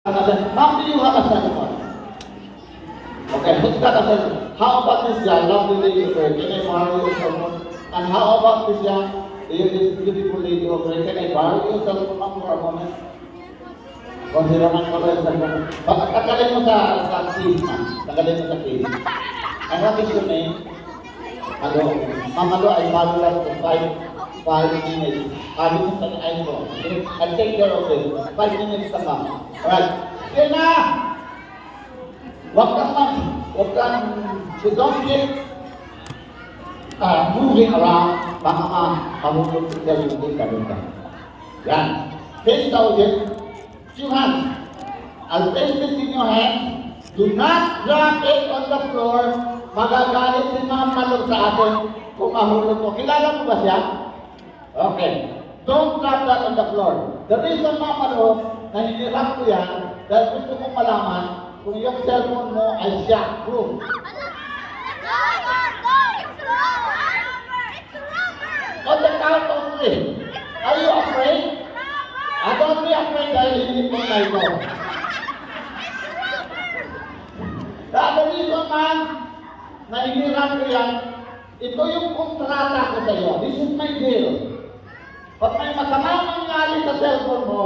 Mom, do you have a cell phone? Okay, who's got a cell phone? How about this young lovely lady over here? Can I borrow your cell phone? And how about this this beautiful lady over here? Can I borrow your cell phone, ma'am, for a moment? Consider man ko yung cell phone. Tagalin mo sa case, ma'am. Tagalin mo sa case. And what is your name? Hello. Ma'am, hello, I follow like for 5 minutes. Sabi mo sa iPhone. I'll take care of it. 5 minutes na ma'am. Alright. Sige na! Huwag kang, so don't keep moving around. Baka mahulog ka yung data dito. Yan. Face the audience. 2 hands. I'll place this in your hand. Do not drop it on the floor. Magagalit si Ma'am Malo sa atin kung mahulog mo. Kilala mo ba siya? Okay. Don't drop that on the floor. The reason, Ma'am Malo, na hinirap ko yan, dahil gusto kong malaman kung yung cellphone mo ay shock-proof. On the count of 3. Are you afraid? Don't be afraid dahil hindi mo na ito. Dahil reason, ma'am, na hinirap ko yan, ito yung kontrata ko sa iyo. This is my deal. Pag may masamang nangyari sa cellphone mo,